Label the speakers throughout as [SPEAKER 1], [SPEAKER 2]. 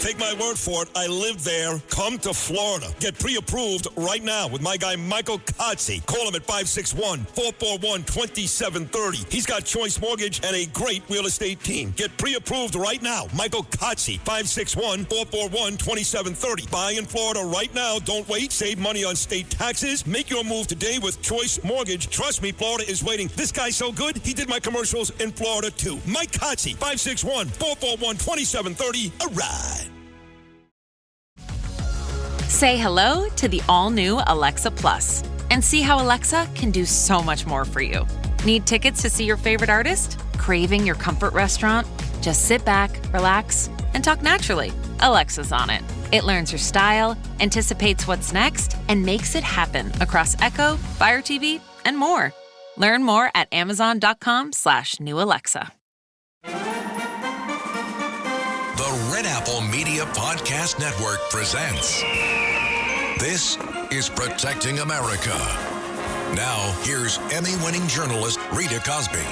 [SPEAKER 1] Take my word for it. I live there. Come to Florida. Get pre-approved right now with my guy Michael Kotze. Call him at 561-441-2730. He's got Choice Mortgage and a great real estate team. Get pre-approved right now. Michael Kotze, 561-441-2730. Buy in Florida right now. Don't wait. Save money on state taxes. Make your move today with Choice Mortgage. Trust me, Florida is waiting. This guy's so good, he did my commercials in Florida too. Mike Kotze, 561-441-2730. A ride.
[SPEAKER 2] Say hello to the all-new Alexa Plus and see how Alexa can do so much more for you. Need tickets to see your favorite artist? Craving your comfort restaurant? Just sit back, relax, and talk naturally. Alexa's on it. It learns your style, anticipates what's next, and makes it happen across Echo, Fire TV, and more. Learn more at amazon.com/new Alexa.
[SPEAKER 3] The Red Apple Media Podcast Network presents This is Protecting America. Now, here's Emmy-winning journalist Rita Cosby.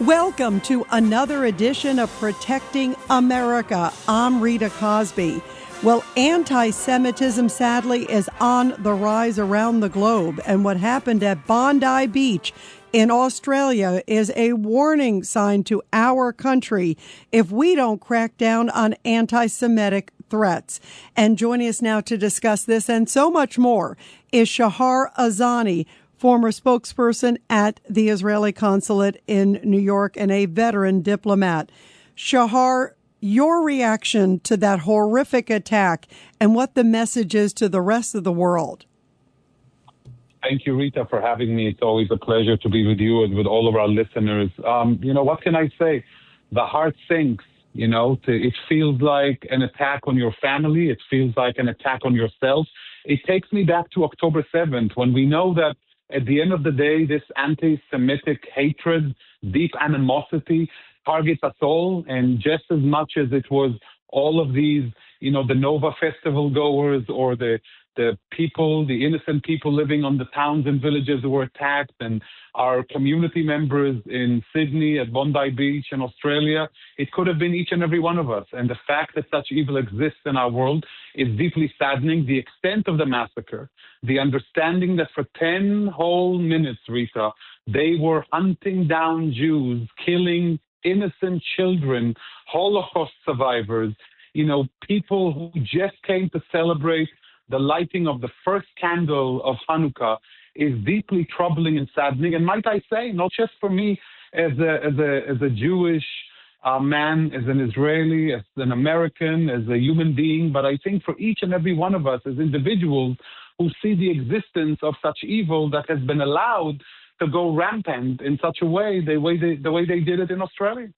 [SPEAKER 4] Welcome to another edition of Protecting America. I'm Rita Cosby. Well, anti-Semitism, sadly, is on the rise around the globe. And what happened at Bondi Beach in Australia is a warning sign to our country if we don't crack down on anti-Semitic threats. And joining us now to discuss this and so much more is Shahar Azani, former spokesperson at the Israeli consulate in New York and a veteran diplomat. Shahar, your reaction to that horrific attack and what the message is to the rest of the world.
[SPEAKER 5] Thank you, Rita, for having me. It's always a pleasure to be with you and with all of our listeners. What can I say? The heart sinks, it feels like an attack on your family. It feels like an attack on yourself. It takes me back to October 7th, when we know that at the end of the day, this anti-Semitic hatred, deep animosity targets us all. And just as much as it was all of these, the Nova Festival goers or the people, the innocent people living on the towns and villages who were attacked, and our community members in Sydney, at Bondi Beach in Australia, it could have been each and every one of us. And the fact that such evil exists in our world is deeply saddening. The extent of the massacre, the understanding that for 10 whole minutes, Rita, they were hunting down Jews, killing innocent children, Holocaust survivors, people who just came to celebrate the lighting of the first candle of Hanukkah, is deeply troubling and saddening. And might I say, not just for me as a Jewish man, as an Israeli, as an American, as a human being, but I think for each and every one of us as individuals who see the existence of such evil that has been allowed to go rampant in such a way, the way they did it in Australia.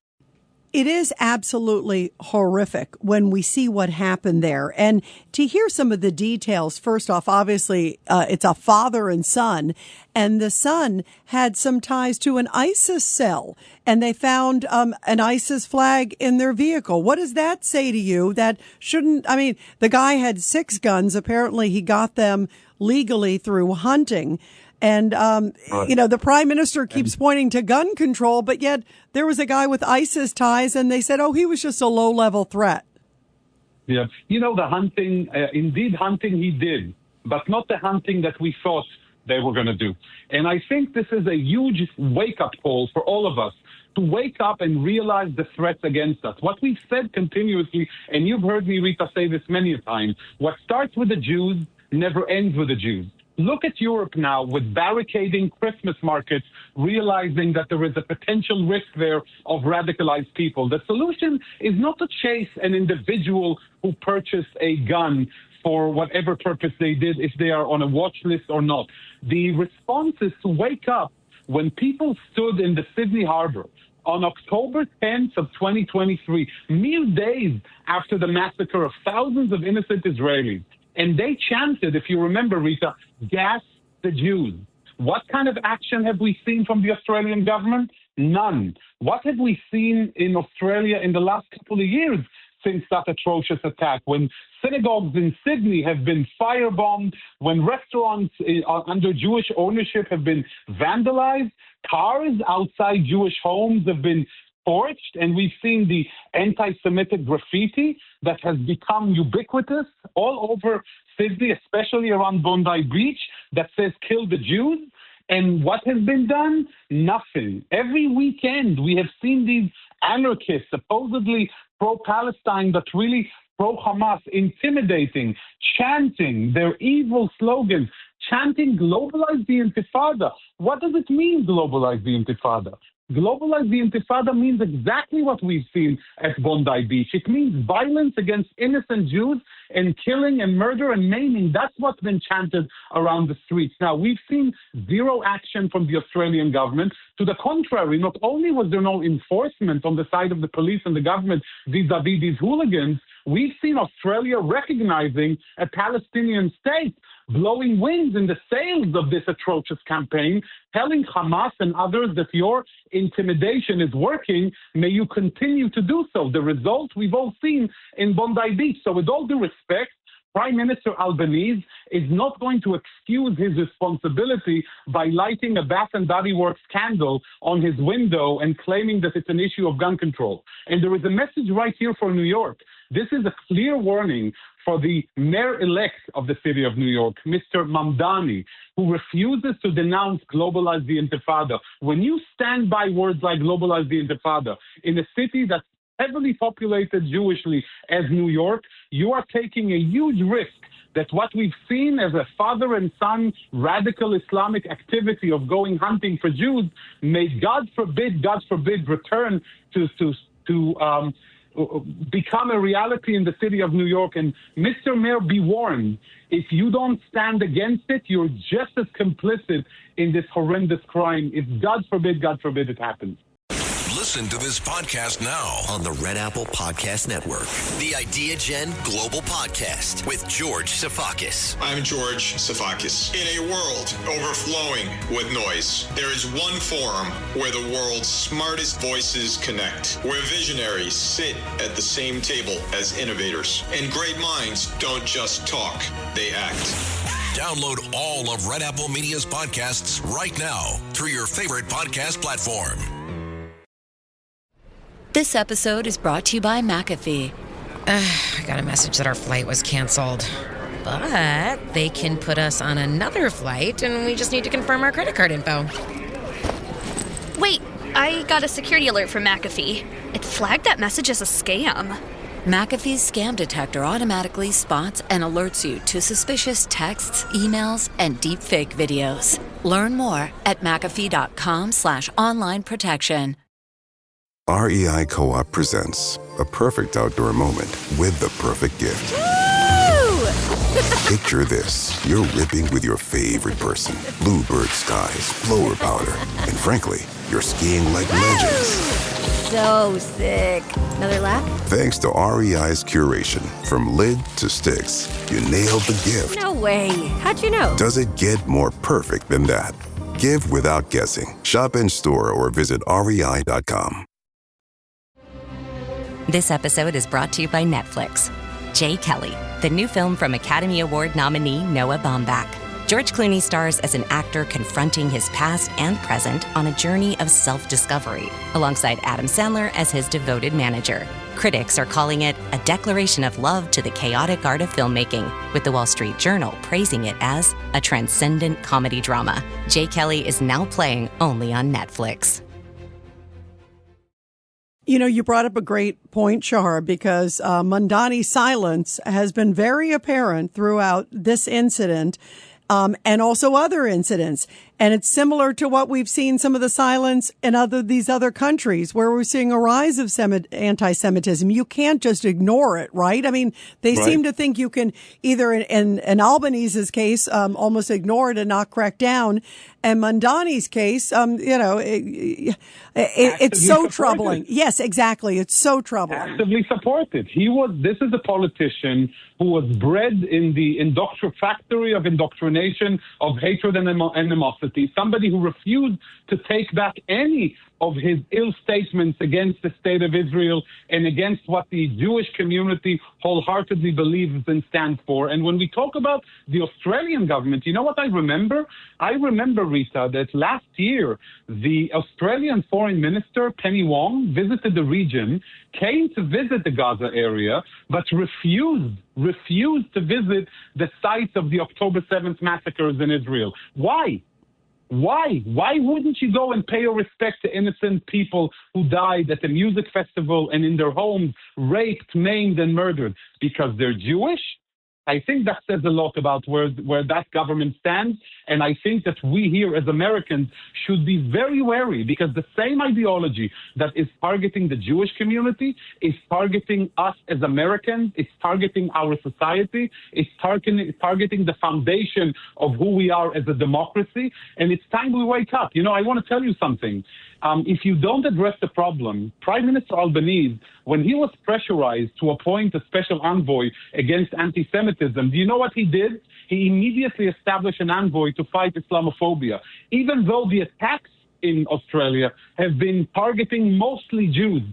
[SPEAKER 4] It is absolutely horrific when we see what happened there. And to hear some of the details, first off, obviously, it's a father and son, and the son had some ties to an ISIS cell, and they found an ISIS flag in their vehicle. What does that say to you? That shouldn't, the guy had 6 guns. Apparently, he got them legally through hunting. And, the prime minister keeps pointing to gun control, but yet there was a guy with ISIS ties, and they said, he was just a low-level threat.
[SPEAKER 5] Yeah. The hunting, indeed hunting he did, but not the hunting that we thought they were going to do. And I think this is a huge wake-up call for all of us to wake up and realize the threats against us. What we've said continuously, and you've heard me, Rita, say this many a time, what starts with the Jews never ends with the Jews. Look at Europe now with barricading Christmas markets, realizing that there is a potential risk there of radicalized people. The solution is not to chase an individual who purchased a gun for whatever purpose they did, if they are on a watch list or not. The response is to wake up when people stood in the Sydney Harbor on October 10th of 2023, mere days after the massacre of thousands of innocent Israelis. And they chanted, if you remember, Rita, gas the Jews. What kind of action have we seen from the Australian government? None. What have we seen in Australia in the last couple of years since that atrocious attack? When synagogues in Sydney have been firebombed, when restaurants under Jewish ownership have been vandalized, cars outside Jewish homes have been torched, and we've seen the anti-Semitic graffiti that has become ubiquitous all over Sydney, especially around Bondi Beach, that says "Kill the Jews." And what has been done? Nothing. Every weekend we have seen these anarchists, supposedly pro-Palestine, but really pro-Hamas, intimidating, chanting their evil slogans, chanting "Globalize the Intifada." What does it mean, globalize the Intifada? Globalize the Intifada means exactly what we've seen at Bondi Beach. It means violence against innocent Jews and killing and murder and maiming. That's what's been chanted around the streets. Now, we've seen zero action from the Australian government. To the contrary, not only was there no enforcement on the side of the police and the government vis-a-vis these hooligans, we've seen Australia recognizing a Palestinian state, blowing winds in the sails of this atrocious campaign, telling Hamas and others that your intimidation is working. May you continue to do so. The result we've all seen in Bondi Beach. So with all due respect, Prime Minister Albanese is not going to excuse his responsibility by lighting a Bath and Body Works candle on his window and claiming that it's an issue of gun control. And there is a message right here for New York. This is a clear warning for the mayor-elect of the city of New York, Mr. Mamdani, who refuses to denounce globalize the Intifada. When you stand by words like globalize the Intifada in a city that's heavily populated Jewishly as New York, you are taking a huge risk that what we've seen as a father and son radical Islamic activity of going hunting for Jews may, God forbid, return to become a reality in the city of New York. And Mr. Mayor, be warned, if you don't stand against it, you're just as complicit in this horrendous crime. If God forbid it happens.
[SPEAKER 3] Listen to this podcast now
[SPEAKER 6] on the Red Apple Podcast Network. The Idea Gen Global Podcast with George Sifakis.
[SPEAKER 7] I'm George Sifakis. In a world overflowing with noise, there is one forum where the world's smartest voices connect, where visionaries sit at the same table as innovators, and great minds don't just talk, they act.
[SPEAKER 3] Download all of Red Apple Media's podcasts right now through your favorite podcast platform.
[SPEAKER 8] This episode is brought to you by McAfee.
[SPEAKER 9] I got a message that our flight was canceled. But they can put us on another flight, and we just need to confirm our credit card info.
[SPEAKER 10] Wait, I got a security alert from McAfee. It flagged that message as a scam.
[SPEAKER 8] McAfee's scam detector automatically spots and alerts you to suspicious texts, emails, and deepfake videos. Learn more at McAfee.com/online protection.
[SPEAKER 11] REI Co-op presents a perfect outdoor moment with the perfect gift. Picture this. You're ripping with your favorite person. Bluebird skies, blower powder, and frankly, you're skiing like legends.
[SPEAKER 12] So sick. Another lap?
[SPEAKER 11] Thanks to REI's curation, from lid to sticks, you nailed the gift.
[SPEAKER 12] No way. How'd you know?
[SPEAKER 11] Does it get more perfect than that? Give without guessing. Shop in store or visit REI.com.
[SPEAKER 13] This episode is brought to you by Netflix. Jay Kelly, the new film from Academy Award nominee Noah Baumbach. George Clooney stars as an actor confronting his past and present on a journey of self-discovery, alongside Adam Sandler as his devoted manager. Critics are calling it a declaration of love to the chaotic art of filmmaking, with the Wall Street Journal praising it as a transcendent comedy drama. Jay Kelly is now playing only on Netflix.
[SPEAKER 4] You know, you brought up a great point, Shahar, because Mamdani's silence has been very apparent throughout this incident and also other incidents. And it's similar to what we've seen some of the silence in these other countries where we're seeing a rise of anti-Semitism. You can't just ignore it, right? I mean, they seem to think you can either, in Albanese's case, almost ignore it and not crack down. And Mamdani's case, it's so troubling. Yes, exactly. It's so troubling.
[SPEAKER 5] Actively supported. This is a politician who was bred in the factory of indoctrination, of hatred and animosity. atrocity, somebody who refused to take back any of his ill statements against the state of Israel and against what the Jewish community wholeheartedly believes and stands for. And when we talk about the Australian government, you know what I remember? I remember, Rita, that last year, the Australian Foreign Minister, Penny Wong, visited the region, came to visit the Gaza area, but refused to visit the sites of the October 7th massacres in Israel. Why? Why? Why wouldn't you go and pay your respect to innocent people who died at the music festival and in their homes, raped, maimed, and murdered? Because they're Jewish? I think that says a lot about where that government stands. And I think that we here as Americans should be very wary, because the same ideology that is targeting the Jewish community is targeting us as Americans. It's targeting our society. It's targeting the foundation of who we are as a democracy. And it's time we wake up. You know, I want to tell you something. If you don't address the problem, Prime Minister Albanese, when he was pressurized to appoint a special envoy against anti-Semitism, do you know what he did? He immediately established an envoy to fight Islamophobia, even though the attacks in Australia have been targeting mostly Jews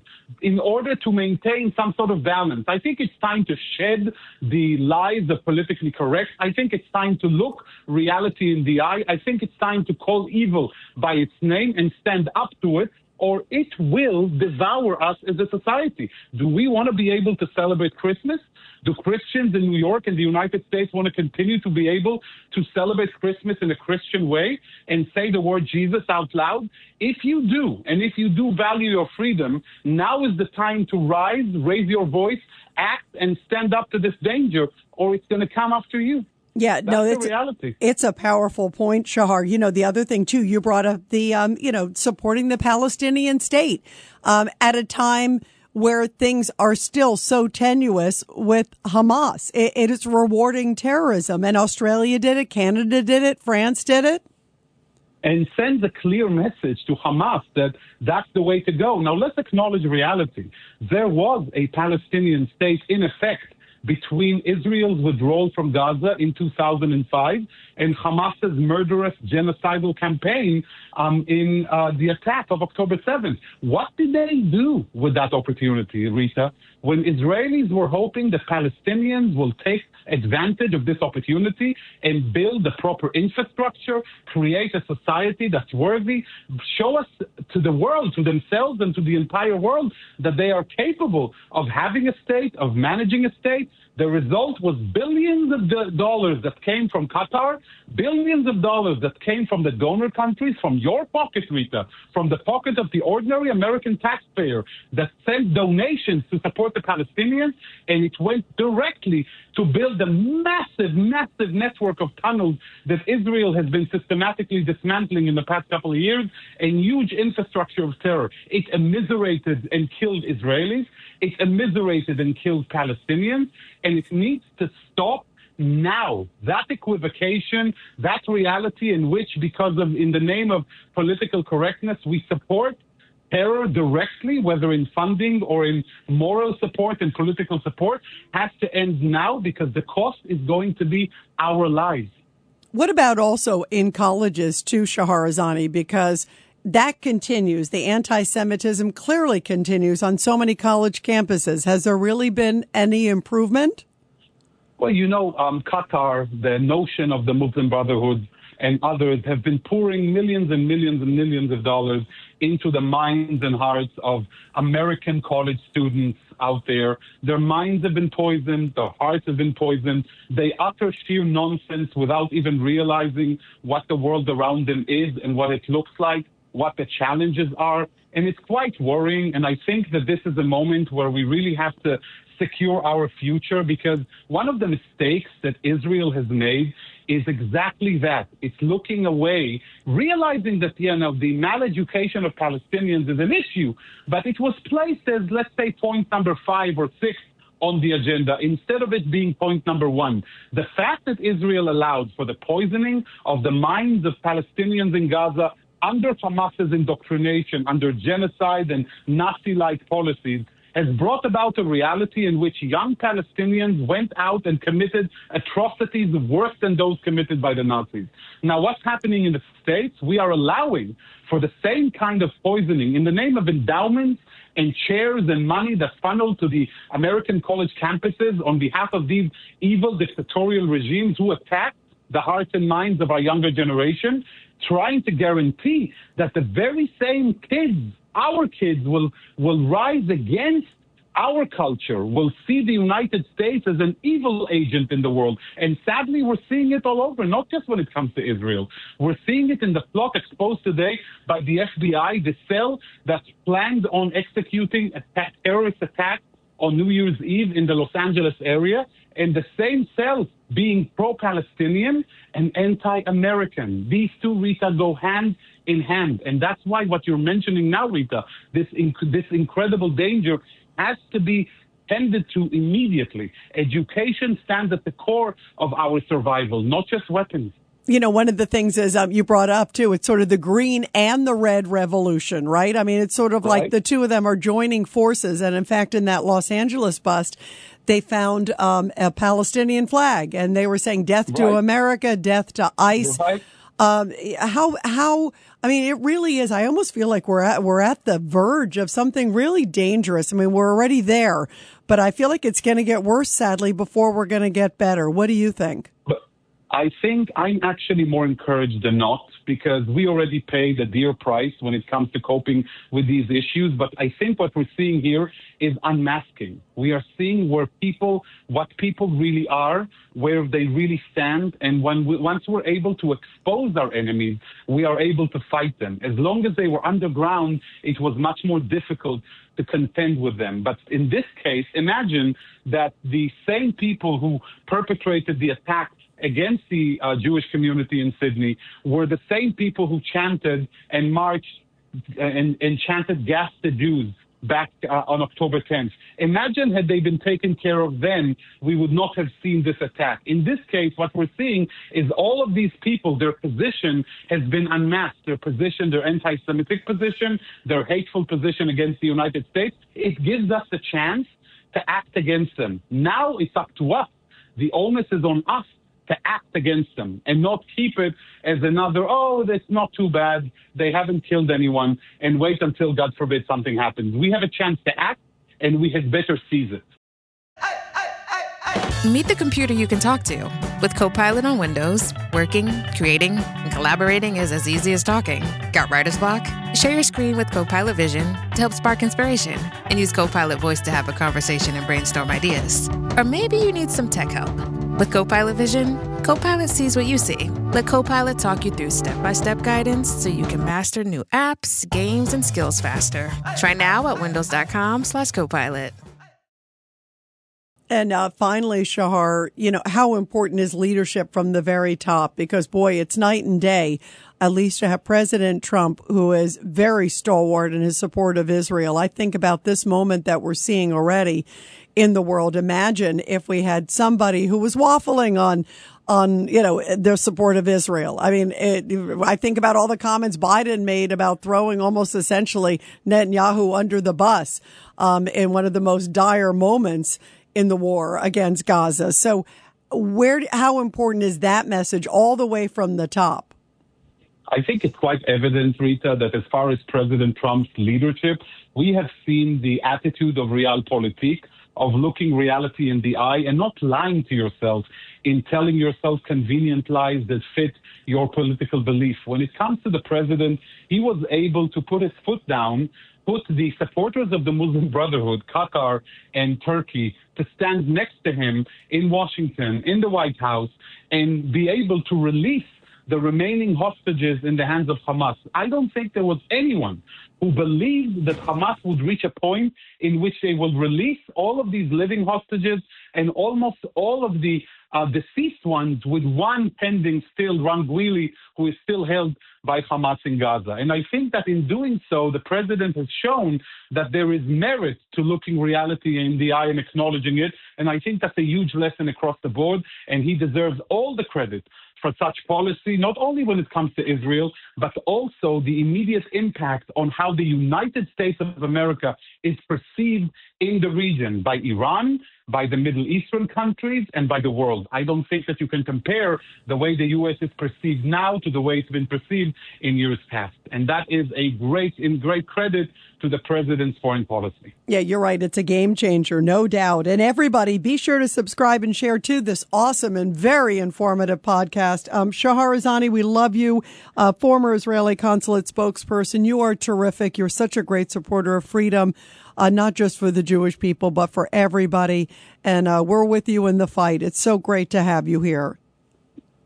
[SPEAKER 5] in order to maintain some sort of balance. I think it's time to shed the lies of politically correct. I think it's time to look reality in the eye. I think it's time to call evil by its name and stand up to it, or it will devour us as a society. Do we want to be able to celebrate Christmas? Do Christians in New York and the United States want to continue to be able to celebrate Christmas in a Christian way and say the word Jesus out loud? If you do, and if you do value your freedom, now is the time to rise, raise your voice, act, and stand up to this danger, or it's going to come after you.
[SPEAKER 4] Yeah,
[SPEAKER 5] That's the reality.
[SPEAKER 4] It's a powerful point, Shahar. You know, the other thing, too, you brought up the, supporting the Palestinian state at a time where things are still so tenuous with Hamas. It is rewarding terrorism, and Australia did it, Canada did it, France did it.
[SPEAKER 5] And sends a clear message to Hamas that that's the way to go. Now, let's acknowledge reality. There was a Palestinian state in effect between Israel's withdrawal from Gaza in 2005 and Hamas's murderous genocidal campaign in the attack of October 7th. What did they do with that opportunity, Rita? When Israelis were hoping that Palestinians will take advantage of this opportunity and build the proper infrastructure, create a society that's worthy, show us to the world, to themselves and to the entire world that they are capable of having a state, of managing a state. The result was billions of dollars that came from Qatar, billions of dollars that came from the donor countries, from your pocket, Rita, from the pocket of the ordinary American taxpayer that sent donations to support the Palestinians, and it went directly to build a massive, massive network of tunnels that Israel has been systematically dismantling in the past couple of years, a huge infrastructure of terror. It immiserated and killed Israelis. It immiserated and killed Palestinians, and it needs to stop now. That equivocation, that reality in which, in the name of political correctness, we support terror directly, whether in funding or in moral support and political support, has to end now, because the cost is going to be our lives.
[SPEAKER 4] What about also in colleges too, Shahar Azani? Because that continues. The anti-Semitism clearly continues on so many college campuses. Has there really been any improvement?
[SPEAKER 5] Well, Qatar, the notion of the Muslim Brotherhood and others have been pouring millions and millions and millions of dollars into the minds and hearts of American college students out there. Their minds have been poisoned. Their hearts have been poisoned. They utter sheer nonsense without even realizing what the world around them is and what it looks like, what the challenges are. And it's quite worrying. And I think that this is a moment where we really have to secure our future, because one of the mistakes that Israel has made is exactly that. It's looking away, realizing that, the maleducation of Palestinians is an issue, but it was placed as, let's say, point number 5 or 6 on the agenda, instead of it being point number 1. The fact that Israel allowed for the poisoning of the minds of Palestinians in Gaza under Hamas's indoctrination, under genocide and Nazi-like policies, has brought about a reality in which young Palestinians went out and committed atrocities worse than those committed by the Nazis. Now, what's happening in the States? We are allowing for the same kind of poisoning in the name of endowments and chairs and money that's funneled to the American college campuses on behalf of these evil dictatorial regimes who attack the hearts and minds of our younger generation, trying to guarantee that the very same kids, our kids, will rise against our culture, will see the United States as an evil agent in the world. And sadly, we're seeing it all over, not just when it comes to Israel. We're seeing it in the plot exposed today by the FBI, the cell that's planned on executing a terrorist attack on New Year's Eve in the Los Angeles area, and the same cell being pro-Palestinian and anti-American. These two, Rita, go hand in hand. And that's why what you're mentioning now, Rita, this incredible danger has to be tended to immediately. Education stands at the core of our survival, not just weapons.
[SPEAKER 4] You know, one of the things is you brought up, too, it's sort of the green and the red revolution, right? I mean, it's sort of like the two of them are joining forces. And in fact, in that Los Angeles bust, they found a Palestinian flag and they were saying death to America, death to ICE. I mean, it really is. I almost feel like we're at the verge of something really dangerous. I mean, we're already there, but I feel like it's going to get worse, sadly, before we're going to get better. What do you think?
[SPEAKER 5] I think I'm actually more encouraged than not, because we already paid a dear price when it comes to coping with these issues. But I think what we're seeing here is unmasking. We are seeing what people really are, where they really stand. And once we're able to expose our enemies, we are able to fight them. As long as they were underground, it was much more difficult to contend with them. But in this case, imagine that the same people who perpetrated the attack against the Jewish community in Sydney were the same people who chanted and marched and chanted "Gas the Jews" back on October 10th. Imagine had they been taken care of then, we would not have seen this attack. In this case, what we're seeing is all of these people, their position has been unmasked. Their position, their anti-Semitic position, their hateful position against the United States. It gives us the chance to act against them. Now it's up to us. The onus is on us to act against them and not keep it as another, that's not too bad, they haven't killed anyone, and wait until, God forbid, something happens. We have a chance to act, and we had better seize it.
[SPEAKER 14] Meet the computer you can talk to. With Copilot on Windows, working, creating, and collaborating is as easy as talking. Got writer's block? Share your screen with Copilot Vision to help spark inspiration, and use Copilot Voice to have a conversation and brainstorm ideas. Or maybe you need some tech help. With Copilot Vision, Copilot sees what you see. Let Copilot talk you through step-by-step guidance so you can master new apps, games, and skills faster. Try now at windows.com/Copilot.
[SPEAKER 4] And finally, Shahar, how important is leadership from the very top? Because, boy, it's night and day, at least to have President Trump, who is very stalwart in his support of Israel. I think about this moment that we're seeing already in the world. Imagine if we had somebody who was waffling on their support of Israel. I mean, I think about all the comments Biden made about throwing almost essentially Netanyahu under the bus in one of the most dire moments in the war against Gaza. So how important is that message all the way from the top?
[SPEAKER 5] I think it's quite evident, Rita, that as far as President Trump's leadership, we have seen the attitude of realpolitik, of looking reality in the eye and not lying to yourself in telling yourself convenient lies that fit your political belief. When it comes to the president, he was able to put his foot down, put the supporters of the Muslim Brotherhood, Qatar and Turkey, to stand next to him in Washington, in the White House, and be able to release the remaining hostages in the hands of Hamas. I don't think there was anyone who believed that Hamas would reach a point in which they will release all of these living hostages and almost all of the deceased ones, with one pending still, Rangwili, who is still held by Hamas in Gaza. And I think that in doing so, the president has shown that there is merit to looking reality in the eye and acknowledging it. And I think that's a huge lesson across the board. And he deserves all the credit for such policy, not only when it comes to Israel, but also the immediate impact on how the United States of America is perceived in the region by Iran, by the Middle Eastern countries, and by the world. I don't think that you can compare the way the U.S. is perceived now to the way it's been perceived in years past. And that is a great credit to the president's foreign policy.
[SPEAKER 4] Yeah, you're right. It's a game changer, no doubt. And everybody, be sure to subscribe and share, too, this awesome and very informative podcast. Shahar Azani, we love you. Former Israeli consulate spokesperson. You are terrific. You're such a great supporter of freedom, not just for the Jewish people, but for everybody. And we're with you in the fight. It's so great to have you here.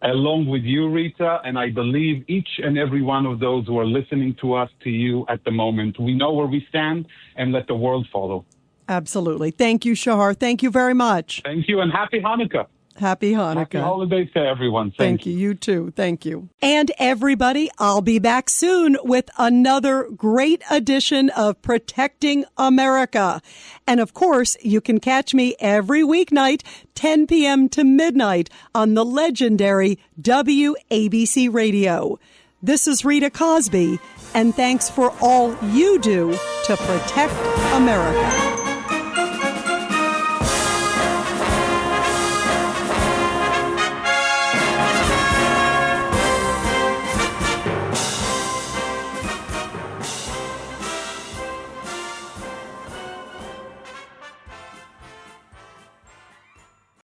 [SPEAKER 5] Along with you, Rita, and I believe each and every one of those who are listening to us, to you at the moment, we know where we stand, and let the world follow.
[SPEAKER 4] Absolutely. Thank you, Shahar. Thank you very much.
[SPEAKER 5] Thank you, and happy Hanukkah.
[SPEAKER 4] Happy Hanukkah.
[SPEAKER 5] Happy holidays to everyone.
[SPEAKER 4] Thank you. You too. Thank you. And everybody, I'll be back soon with another great edition of Protecting America. And of course, you can catch me every weeknight, 10 p.m. to midnight on the legendary WABC Radio. This is Rita Cosby, and thanks for all you do to protect America.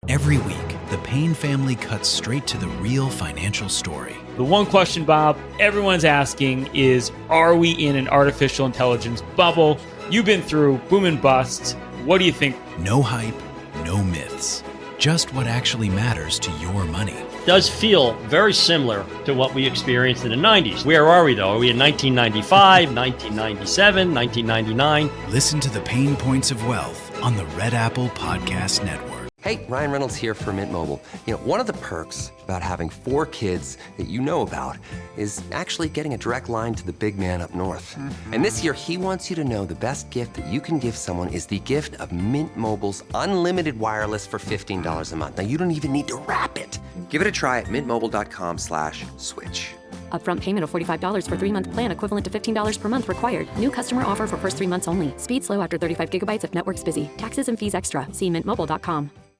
[SPEAKER 15] Every week, the Payne family cuts straight to the real financial story.
[SPEAKER 16] The one question, Bob, everyone's asking is, are we in an artificial intelligence bubble? You've been through boom and busts. What do you think?
[SPEAKER 15] No hype, no myths. Just what actually matters to your money.
[SPEAKER 17] It does feel very similar to what we experienced in the 90s. Where are we, though? Are we in 1995, 1997, 1999?
[SPEAKER 15] Listen to the Pain Points of Wealth on the Red Apple Podcast Network.
[SPEAKER 18] Hey, Ryan Reynolds here from Mint Mobile. You know, one of the perks about having 4 kids that you know about is actually getting a direct line to the big man up north. Mm-hmm. And this year, he wants you to know the best gift that you can give someone is the gift of Mint Mobile's unlimited wireless for $15 a month. Now, you don't even need to wrap it. Give it a try at mintmobile.com/switch.
[SPEAKER 19] Upfront payment of $45 for 3-month plan equivalent to $15 per month required. New customer offer for first 3 months only. Speed slow after 35 gigabytes if network's busy. Taxes and fees extra. See mintmobile.com.